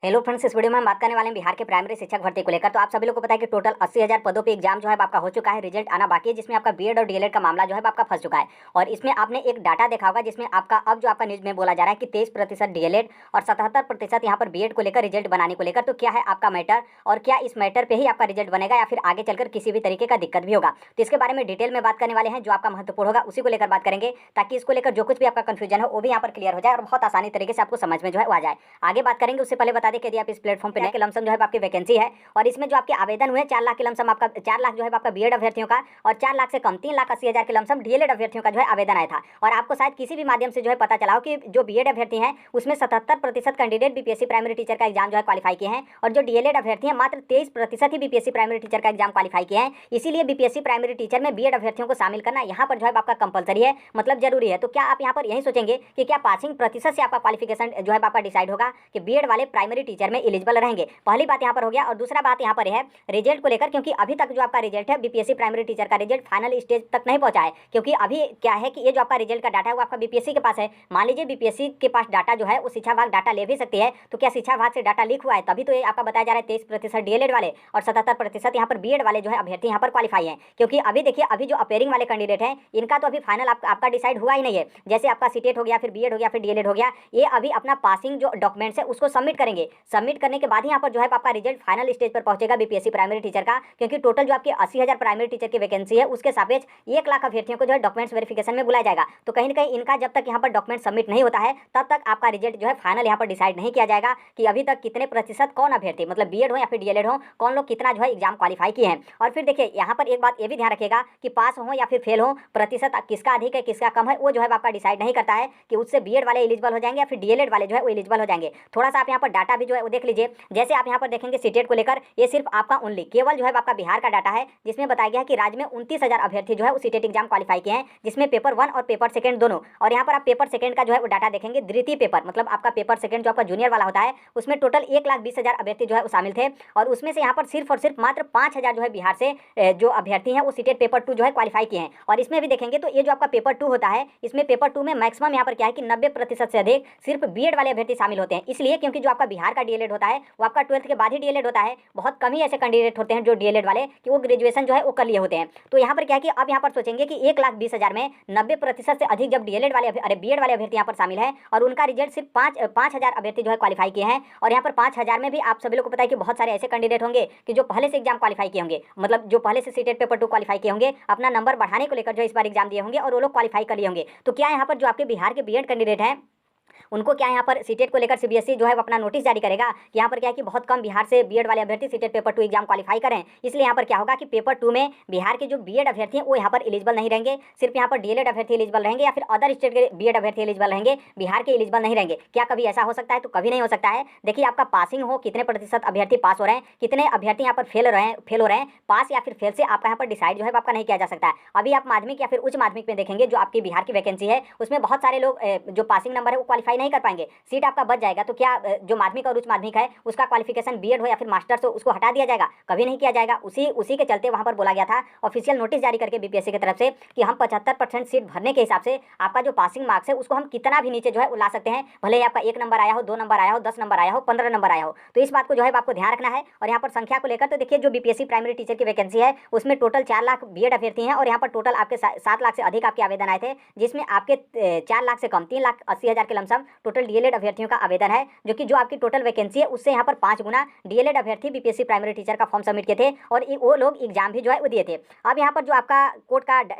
Hello friends, इस video में हम बात करने वाले हैं बिहार के प्राइमरी शिक्षक भर्ती को लेकर। तो आप सभी लोग को पता है कि टोटल 80,000 पदों पे एग्जाम जो है आपका हो चुका है, रिजल्ट आना बाकी है, जिसमें आपका बीएड और डीएलएड का मामला जो है आपका फंस चुका है। और इसमें आपने एक डाटा देखा होगा जिसमें आपका अब जो आपका न्यूज में बोला जा रहा है कि 23% डीएलएड और 77% यहाँ पर बीएड को लेकर रिजल्ट बनाने को लेकर। तो क्या है आपका मैटर और क्या इस मैटर पर ही आपका रिजल्ट बनेगा या फिर आगे चलकर किसी भी तरीके का दिक्कत भी होगा? तो इसके बारे में डिटेल में बात करने वाले हैं। जो आपका महत्वपूर्ण होगा उसी को लेकर बात करेंगे, ताकि इसको लेकर जो कुछ भी आपका कंफ्यूजन है वो भी यहाँ पर क्लियर हो जाए और बहुत आसानी तरीके से आपको समझ में जो है आ जाए। आगे बात करेंगे उससे पहले बता दें कि यदि आप इस प्लेटफॉर्म पे के लमसम जो है आपकी वैकेंसी है और इसमें जो आपके आवेदन हुए 4 लाख के लमसम आपका 4 लाख जो है आपका बीएड अभ्यर्थियों का और 4 लाख से कम 3,80,000 के लमसम डीएलएड अभ्यर्थियों का जो है आवेदन आया था। और आपको शायद किसी भी माध्यम से जो है पता चला हो कि जो बीएड अभ्यर्थी हैं उसमें 77% कैंडिडेट बीपीएससी प्राइमरी टीचर का एग्जाम जो है क्वालिफाई किए हैं और जो डीएलएड अभ्यर्थी हैं मात्र 23% ही बीपीएससी प्राइमरी टीचर का एग्जाम क्वालिफाई किए हैं। इसीलिए बीपीएससी प्राइमरी टीचर में बीएड अभ्यर्थियों को शामिल करना यहाँ पर जो है आपका कंपलसरी है, मतलब जरूरी है। तो क्या आप यहाँ पर यही सोचेंगे कि क्या पासिंग प्रतिशत से आपका क्वालिफिकेशन जो है आपका डिसाइड होगा कि बीएड वाले प्राइमरी टीचर में एलिजिबल रहेंगे? पहली बात यहाँ पर हो गया। और दूसरा बात यहाँ पर है रिजल्ट को लेकर, क्योंकि अभी तक जो आपका रिजल्ट है बीपीएससी प्राइमरी टीचर का रिजल्ट फाइनल स्टेज तक नहीं पहुंचा है। क्योंकि अभी क्या है कि ये जो आपका रिजल्ट का डाटा है वो आपका बीपीएससी के पास है। मान लीजिए बीपीएससी के पास डाटा जो है वो शिक्षा विभाग डाटा ले भी सकती है, तो क्या शिक्षा विभाग से डाटा लीक हुआ है? तभी तो ये आपका बताया जा रहा है 23% डीएलएड वाले और 77% यहाँ पर बीएड वाले जो है अभ्यर्थी यहाँ पर क्वालिफाई है। क्योंकि अभी देखिए, अभी जो अपेयरिंग वाले कैंडिडेट हैं इनका तो अभी फाइनल आपका डिसाइड हुआ ही नहीं है। जैसे आपका सीटेट हो गया, फिर बीएड हो गया, फिर डीएलएड हो गया, ये अभी अपना पासिंग जो डॉक्यूमेंट्स है उसको सबमिट करेंगे। सबमिट करने के बाद ही यहाँ पर जो है आपका रिजल्ट फाइनल स्टेज पर पहुंचेगा बीपीएससी प्राइमरी टीचर का। क्योंकि टोटल जो आपकी 80,000 प्राइमरी टीचर की वैकेंसी है उसके सापेक्ष 1 लाख अभ्यर्थियों को जो है डॉक्यूमेंट्स वेरिफिकेशन में बुलाया जाएगा। तो कहीं ना कहीं इनका जब तक यहाँ पर डॉक्यूमेंट सबमिट नहीं होता है तब तक आपका रिजल्ट जो है फाइनल यहाँ पर डिसाइड नहीं किया जाएगा कि अभी तक कितने प्रतिशत कौन अभ्यर्थी, मतलब बीएड हो या फिर डीएलएड हो, कौन लोग कितना जो है एग्जाम क्वालिफाई किए हैं। और फिर देखिए यहाँ पर एक बात ये भी ध्यान रखिएगा कि पास हो या फिर फेल हो, प्रतिशत किसका अधिक है किसका कम है वो जो है आपका डिसाइड नहीं करता है कि उससे बीएड वाले एलिजिबल हो जाएंगे या फिर डीएलएड वाले जो है वो एलिजिबल हो जाएंगे। थोड़ा सा आप यहाँ पर डाटा भी जो है वो देख लीजिए। जैसे आप यहाँ पर देखेंगे सीटेट को लेकर, ये सिर्फ आपका ओनली केवल जो है आपका बिहार का डाटा है, जिसमें बताया गया है कि राज्य में 29,000 अभ्यर्थी जो है उस सीटेट एग्जाम क्वालिफाई किए हैं, जिसमें पेपर 1 और पेपर सेकंड दोनों। और यहाँ पर आप पेपर सेकंड का जो है वो डाटा देखेंगे, द्वितीय पेपर मतलब आपका पेपर सेकंड जो आपका जूनियर वाला होता है उसमें टोटल 1,20,000 अभ्यर्थी जो है वो शामिल थे। और उसमें से यहाँ पर सिर्फ और सिर्फ मात्र 5,000 जो है बिहार से जो अभ्यर्थी हैं वो सीटेट पेपर 2 जो है क्वालिफाई किए हैं। और इसमें भी देखेंगे तो ये जो आपका पेपर 2 होता है, इसमें पेपर 2 में मैक्सिमम यहाँ पर क्या है कि 90% से अधिक सिर्फ बीएड वाले अभ्यर्थी शामिल होते हैं। इसलिए क्योंकि जो आपका बिहार का डीएलएड होता है वो आपका 12th के बाद ही डीएलएड होता है। बहुत कम ही ऐसे कैंडिडेट होते हैं जो डीएलएड वाले कि वो ग्रेजुएशन जो है वो कर लिए होते हैं। तो यहाँ पर क्या है कि अब यहाँ पर सोचेंगे कि 1,20,000 में 90% से अधिक जब डीएलएड वाले बीएड वाले अभ्यर्थी यहाँ पर शामिल है और उनका रिजल्ट सिर्फ 5,000 अभ्यर्थी जो है क्वालिफाई किए हैं। और यहाँ पर 5,000 में भी आप सभी लोग को पता है कि बहुत सारे ऐसे कैंडिडेट होंगे कि जो पहले से एग्जाम क्वालिफाई किए होंगे, मतलब जो पहले से सीटेट पेपर 2 क्वालिफाई किए होंगे, अपना नंबर बढ़ाने को लेकर जो इस बार एग्जाम दिए होंगे और वो लोग क्वालिफाई कर लिए होंगे। तो क्या यहाँ पर जो आपके बिहार के बीएड कैंडिडेट हैं उनको क्या यहाँ पर सीटेट को लेकर सीबीएसई जो है वो अपना नोटिस जारी करेगा कि यहाँ पर क्या है कि बहुत कम बिहार से बीएड वाले अभ्यर्थी सीटेट पेपर 2 एग्जाम क्वालिफाई करें। इसलिए यहाँ पर क्या होगा कि पेपर 2 में बिहार के जो बीएड अभ्यर्थी हैं वो यहाँ पर एलिजिबल नहीं रहेंगे, सिर्फ यहाँ पर डीएलएड अभ्यर्थी एलिजिबल रहेंगे या फिर अदर स्टेट के बीएड अभ्यर्थी एलिजिबल रहेंगे, बिहार के एलिजिबल नहीं रहेंगे। क्या कभी ऐसा हो सकता है? तो कभी नहीं हो सकता है। देखिए आपका पासिंग हो, कितने प्रतिशत अभ्यर्थी पास हो रहे हैं, कितने अभ्यर्थी यहाँ पर फेल हो रहे हैं, पास या फिर फेल से आपका यहाँ पर डिसाइड जो है आपका नहीं किया जा सकता है। अभी आप माध्यमिक या फिर उच्च माध्यमिक में देखेंगे जो आपकी बिहार की वैकेंसी है उसमें बहुत सारे लोग जो पासिंग नंबर है वो क्वालिफाई नहीं कर पाएंगे, सीट आपका बच जाएगा। तो क्या जो माध्यमिक और उच्च माध्यमिक है उसका क्वालिफिकेशन बीएड हो या फिर मास्टर्स हो उसको हटा दिया जाएगा? कभी नहीं किया जाएगा। उसी के चलते वहां पर बोला गया था ऑफिशियल नोटिस जारी करके बीपीएससी की तरफ से कि हम 75% सीट भरने के हिसाब से आपका जो पासिंग मार्क्स है उसको हम कितना भी नीचे जो है ला सकते हैं, भले ही आपका 1 नंबर आया हो, 2 नंबर आया हो, 10 नंबर आया हो, 15 नंबर आया हो। तो इस बात को जो है आपको ध्यान रखना है। और यहाँ पर संख्या को लेकर तो देखिए जो बीपीएससी प्राइमरी टीचर की वैकेंसी है उसमें टोटल 4 लाख बीएड अभ्यर्थी हैं और यहाँ पर टोटल आपके 7 लाख से अधिक आपके आवेदन आए थे, जिसमें आपके 4 लाख से कम 3,80,000 के लमसम टोटल डीएलएड अभ्यर्थियों का आवेदन है, जो कि जो आपकी टोटल वैकेंसी है उससे यहाँ पर 5 गुना डीएलएड अभ्यर्थी बीपीएससी प्राइमरी टीचर का फॉर्म सबमिट किए थे और वो लोग एग्जाम भी जो है वो दिए थे। अब यहाँ पर जो आपका कोर्ट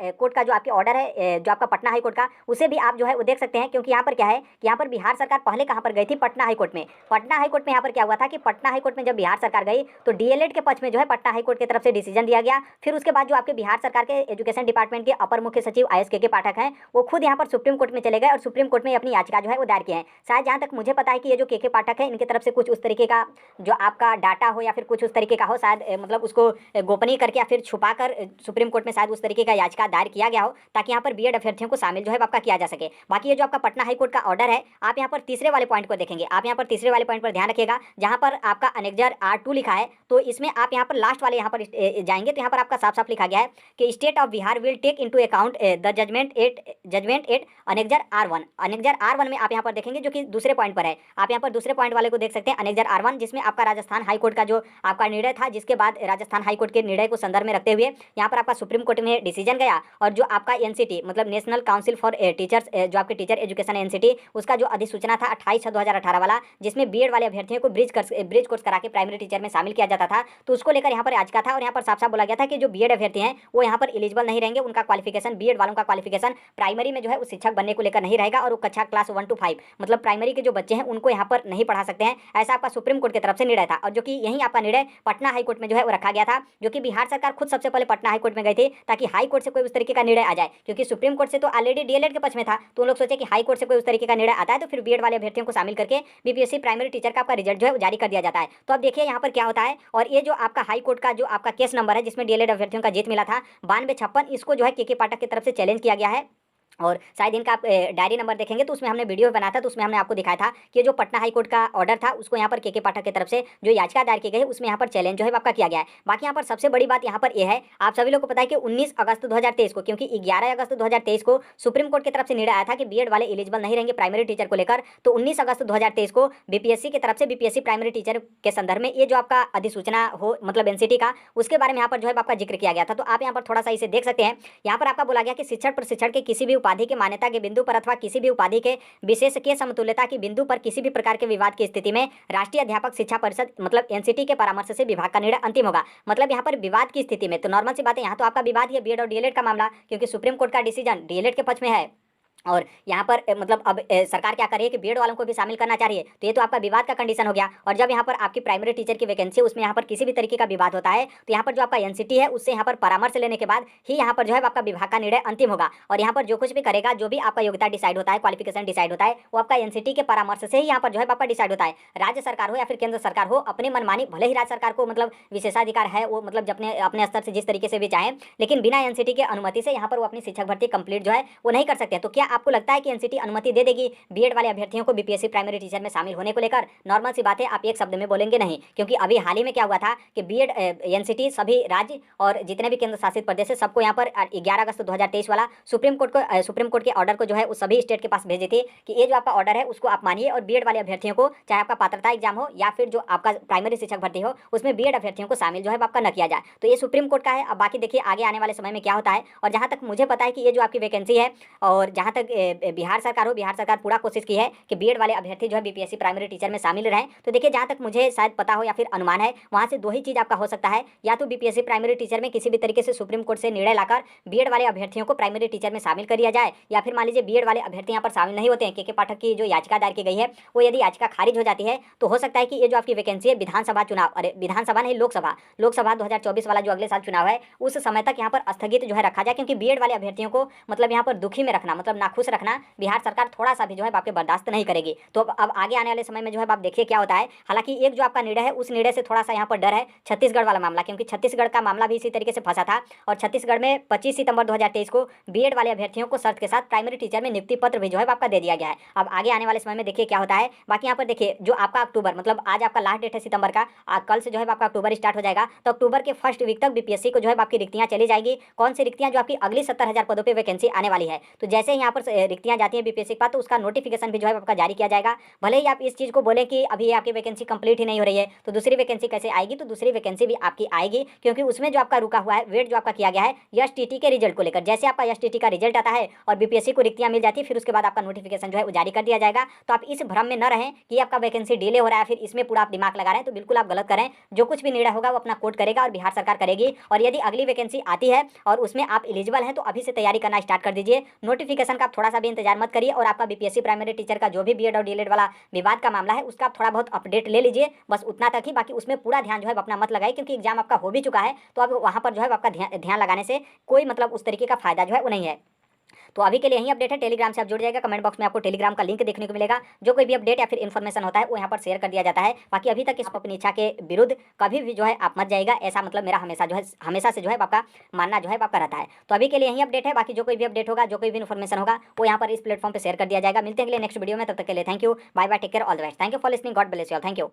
का जो आपकी ऑर्डर है जो आपका पटना हाई कोर्ट का, उसे भी आप जो है वो देख सकते हैं। क्योंकि यहाँ पर क्या है कि यहाँ पर बिहार सरकार पहले कहाँ पर गई थी? पटना हाई कोर्ट में। पटना हाई कोर्ट में यहाँ पर क्या हुआ था कि पटना हाई कोर्ट में जब बिहार सरकार गई तो डीएलएड के पक्ष में जो है पटना हाई कोर्ट की तरफ से डिसीजन दिया गया। फिर उसके बाद जो आपके बिहार सरकार के एजुकेशन डिपार्टमेंट के अपर मुख्य सचिव IS के पाठक हैं वो खुद यहाँ पर सुप्रीम कोर्ट में चले गए और सुप्रीम कोर्ट में अपनी याचिका जो है वो दायर की है। शायद जहाँ तक मुझे पता है कि ये जो के पाठक है इनकी तरफ से कुछ उस तरीके का जो आपका डाटा हो या फिर कुछ उस तरीके का हो, शायद मतलब उसको गोपनीय करके या फिर छुपा कर सुप्रीम कोर्ट में शायद उस तरीके का याचिका दायर किया गया हो ताकि यहाँ पर बीएड अभ्यर्थियों को शामिल जो है आपका किया जा सके। बाकी ये जो आपका पटना हाई कोर्ट का ऑर्डर है, आप यहाँ पर तीसरे वाले पॉइंट को देखेंगे, आप यहाँ पर तीसरे वाले पॉइंट पर ध्यान रखिएगा जहाँ पर आपका अनेक्जर R2 लिखा है। तो इसमें आप यहाँ पर लास्ट वाले यहाँ पर जाएंगे तो यहाँ पर आपका साफ साफ लिखा गया है कि state of Bihar will take into account the judgement at annexure R1। Annexure R1 में आप यहाँ पर देखेंगे जो कि दूसरे पॉइंट पर है। आप यहाँ पर दूसरे पॉइंट वाले को देख सकते हैं, अनेक्जर R1, जिसमें आपका राजस्थान हाई कोर्ट का जो आपका निर्णय था, जिसके बाद राजस्थान हाई कोर्ट के निर्णय को संदर्भ में रखते हुए यहाँ पर आपका सुप्रीम कोर्ट में डिसीजन गया और जो आपका एनसीटी मतलब नेशनल काउंसिल फॉर टीचर्स, जो आपके टीचर एजुकेशन एनसीटी, उसका जो अधिसूचना था 28/6/2018 वाला, जिसमें बीएड वाले अभ्यर्थियों को ब्रिज कोर्स करा के प्राइमरी टीचर में शामिल किया जाता था, तो उसको लेकर यहाँ पर याचिका था और यहाँ पर साफ साफ बोला गया था कि जो बीएड अभ्यर्थी हैं वो यहाँ पर एलिजिबल नहीं रहेंगे। उनका क्वालिफिकेशन, बीएड वालों का क्वालिफिकेशन प्राइमरी में जो है उस शिक्षक बनने को लेकर नहीं रहेगा और वो कक्षा क्लास 1 to 5 मतलब प्राइमरी के जो बच्चे हैं उनको यहाँ पर नहीं पढ़ा सकते हैं। ऐसा आपका सुप्रीम कोर्ट की तरफ से निर्णय था और जो कि यही आपका निर्णय पटना हाई कोर्ट में जो है वो रखा गया था, जो कि बिहार सरकार खुद सबसे पहले पटना हाई कोर्ट में गई थी ताकि हाई कोर्ट से कोई उस तरीके का निर्णय आ जाए, क्योंकि सुप्रीम कोर्ट से तो ऑलरेडी डीएलएड के पक्ष में था, तो उन लोग सोचे कि हाई कोर्ट से कोई उस तरीके का निर्णय आता है तो फिर बीएड वाले अभ्यर्थियों को शामिल करके बीपीएससी प्राइमरी टीचर का आपका रिजल्ट जो है जारी कर दिया जाता है। तो अब देखिए यहाँ पर क्या होता है, और ये जो आपका हाई कोर्ट का जो आपका केस नंबर है जिसमें डीएलएड अभ्यर्थियों का जीत मिला था 9256, इसको जो है के पाठक की तरफ से चैलेंज किया गया है। और शायद इनका आप डायरी नंबर देखेंगे तो उसमें हमने वीडियो बनाया था, तो उसमें हमने आपको दिखाया था कि जो पटना हाई कोर्ट का ऑर्डर था उसको यहाँ पर के पाठक की तरफ से जो याचिका दायर की गई है उसमें यहाँ पर चैलेंज जो है आपका किया गया है। बाकी यहाँ पर सबसे बड़ी बात यहाँ पर यह है, आप सभी लोग को पता है कि 19 अगस्त 2023 को, क्योंकि 11 अगस्त 2023 को सुप्रीम कोर्ट की तरफ से निर्णय आया था कि बीएड वाले एलिजिबल नहीं रहेंगे प्राइमरी टीचर को लेकर, तो 19 अगस्त 2023 को बीपीएससी की तरफ से बीपीएससी प्राइमरी टीचर के संदर्भ में ये जो आपका अधिसूचना हो मतलब एनसीटी का, उसके बारे में यहाँ पर जो है आपका जिक्र किया गया था। तो आप यहाँ पर थोड़ा सा इसे देख सकते हैं। यहाँ पर आपका बोला गया कि शिक्षक प्रशिक्षण के किसी भी उपाधि के मान्यता के बिंदु पर अथवा किसी भी उपाधि के विशेषज्ञ समतुल्यता की बिंदु पर किसी भी प्रकार के विवाद की स्थिति में राष्ट्रीय अध्यापक शिक्षा परिषद मतलब एनसीटी के परामर्श से विभाग का निर्णय अंतिम होगा। मतलब यहाँ पर विवाद की स्थिति में तो नॉर्मल सी बात है, यहाँ तो आपका विवाद है बीएड और डीएलएड का मामला, क्योंकि सुप्रीम कोर्ट का डिसीजन डीएलएड के पक्ष में है और यहाँ पर मतलब अब सरकार क्या कर रही है कि बीएड वालों को भी शामिल करना चाहिए, तो ये तो आपका विवाद का कंडीशन हो गया। और जब यहाँ पर आपकी प्राइमरी टीचर की वैकेंसी उसमें यहाँ पर किसी भी तरीके का विवाद होता है तो यहाँ पर जो आपका एनसीटी है उससे यहाँ पर परामर्श लेने के बाद ही यहाँ पर जो है आपका विभाग का निर्णय अंतिम होगा। और यहाँ पर जो कुछ भी करेगा, जो भी आपका योग्यता डिसाइड होता है, क्वालिफिकेशन डिसाइड होता है, वो आपका एनसीटी के परामर्श से ही यहाँ पर जो है आपका डिसाइड होता है। राज्य सरकार हो या फिर केंद्र सरकार हो, अपनी मनमानी, भले ही राज्य सरकार को मतलब विशेषाधिकार है वो मतलब अपने स्तर से जिस तरीके से भी चाहें, लेकिन बिना एनसीटी के अनुमति से यहाँ पर वो अपनी शिक्षक भर्ती कंप्लीट जो है वो नहीं कर सकते। तो क्या आपको लगता है कि एनसीटी अनुमति दे देगी बीएड वाले अभ्यर्थियों को बीपीएससी प्राइमरी टीचर में शामिल होने को लेकर? नॉर्मल सी बात है, आप एक शब्द में बोलेंगे नहीं, क्योंकि अभी हाल ही में क्या हुआ था कि बीएड एनसीटी सभी राज्य और जितने भी केंद्र शासित प्रदेश है सबको यहाँ पर 11 अगस्त 2023 वाला सुप्रीम कोर्ट के ऑर्डर को जो है उस सभी स्टेट के पास भेजी थी कि ये जो आपका ऑर्डर है उसको आप मानिए और बीएड वाले अभ्यर्थियों को, चाहे आपका पात्रता एग्जाम हो या फिर जो आपका प्राइमरी शिक्षक भर्ती हो, उसमें बीएड अभ्यर्थियों को शामिल जो है आपका न किया जाए। तो ये सुप्रीम कोर्ट का है। अब बाकी देखिए आगे आने वाले समय में क्या होता है। और जहाँ तक मुझे पता है कि ये जो आपकी वैकेंसी है, और जहाँ तक बिहार सरकार पूरा कोशिश की है कि बीएड वाले अभ्यर्थी जो है बीपीएससी प्राइमरी टीचर में शामिल रहें। तो देखिए जहाँ तक मुझे शायद पता हो या फिर अनुमान है, वहाँ से दो ही चीज़ आपका हो सकता है, या तो बीपीएससी प्राइमरी टीचर में किसी भी तरीके से सुप्रीम कोर्ट से निर्णय लाकर बीएड वाले अभ्यर्थियों को प्राइमरी टीचर में शामिल कर दिया जाए, या फिर मान लीजिए बीएड वाले अभ्यर्थी यहाँ पर शामिल नहीं होते हैं, के पाठक की जो याचिका दायर की गई है वो यदि याचिका खारिज हो जाती है तो हो सकता है कि ये जो आपकी वैकेंसी है विधानसभा चुनाव, अरे विधानसभा नहीं, लोकसभा 2024 वाला जो अगले साल चुनाव है उस समय तक यहाँ पर स्थगित जो है रखा जाए, क्योंकि बीएड वाले अभ्यर्थियों को मतलब यहाँ पर दुखी में रखना मतलब नाखुश रखना बिहार सरकार थोड़ा सा भी जो है आपके बर्दाश्त नहीं करेगी। तो अब आगे आने वाले समय में जो है आप देखिए क्या होता है। हालांकि एक जो आपका निर्णय है उस निर्णय से थोड़ा सा यहाँ पर डर है छत्तीसगढ़ वाला मामला, क्योंकि छत्तीसगढ़ का मामला भी इसी तरीके से फंसा था और छत्तीसगढ़ में 25 सितंबर 2023 को बीएड वाले अभ्यर्थियों को शर्त के साथ प्राइमरी टीचर में नियुक्ति पत्र भी जो है आपका दे दिया गया है। अब आगे आने वाले समय में देखिए क्या होता है। बाकी यहाँ पर देखिए जो आपका अक्टूबर मतलब आज आपका लास्ट डेट है सितंबर का, कल से जो है आपका अक्टूबर स्टार्ट हो जाएगा, तो अक्टूबर के फर्स्ट वीक तक बीपीएससी को जो है आपकी रिक्तियाँ चली जाएगी। कौन सी रिक्तियाँ? जो आपकी अगली 70,000 पदों पर वैकेंसी आने वाली है। तो जैसे ही यहाँ पर रिक्तियाँ जाती है बीपीएससी के पास तो उसका नोटिफिकेशन भी जो है आपका जारी किया जाएगा। भले ही आप इस चीज़ को बोले कि अभी आपकी वैकेंसी कंप्लीट ही नहीं हो रही है तो दूसरी वैकेंसी कैसे आएगी, तो दूसरी वैकेंसी भी आपकी आएगी, क्योंकि उसमें जो आपका रुका हुआ है वेट जो आपका किया गया है एसटीटी के रिजल्ट को लेकर। जैसे आपका एसटीटी का रिजल्ट आता है और बीपीएससी को रिक्तियाँ मिल जाती है, फिर उसके बाद आपका नोटिफिकेशन जो है वो जारी कर दिया जाएगा। तो आप इस भ्रम में न रहें कि आपका वैकेंसी डिले हो रहा है, फिर इसमें पूरा आप दिमाग लगा रहे हैं, तो बिल्कुल आप गलत करें। जो कुछ भी निर्णय होगा वो अपना कोर्ट करेगा और बिहार सरकार करेगी। और यदि अगली वैकेंसी आती है और उसमें आप एलिजिबल हैं तो अभी से तैयारी करना स्टार्ट कर दीजिए। नोटिफिकेशन का आप थोड़ा सा भी इंतजार मत करिए। और आपका बीपीएससी प्राइमरी टीचर का जो भी बीएड और डीएलएड वाला विवाद का मामला है उसका आप थोड़ा बहुत अपडेट ले लीजिए, बस उतना तक ही। बाकी उसमें पूरा ध्यान जो है अपना मत लगाइए, क्योंकि एग्जाम आपका हो भी चुका है, तो अब वहाँ पर जो है आपका ध्यान लगाने से कोई मतलब उस तरीके का फायदा जो है वो नहीं है। तो अभी के लिए यही अपडेट है। टेलीग्राम से आप जुड़ जाएगा, कमेंट बॉक्स में आपको टेलीग्राम का लिंक देखने को मिलेगा। जो कोई भी अपडेट या फिर इन्फॉर्मेशन होता है वो यहाँ पर शेयर कर दिया जाता है। बाकी अभी तक इस अपनी इच्छा के विरुद्ध कभी भी जो है आप मत जाएगा, ऐसा मतलब मेरा हमेशा से जो है आपका मानना जो है आपका रहता है। तो अभी के लिए यही अपडेट है। बाकी जो कोई भी अपडेट होगा, जो कोई भी इन्फॉर्मेशन होगा वो यहाँ पर इस प्लेटफॉर्म पर शेयर कर दिया जाएगा। मिलते हैं अगले नेक्स्ट वीडियो में, तब तक के लिए thank you, bye bye, take care, all the best, thank you for listening, God bless you all, thank you.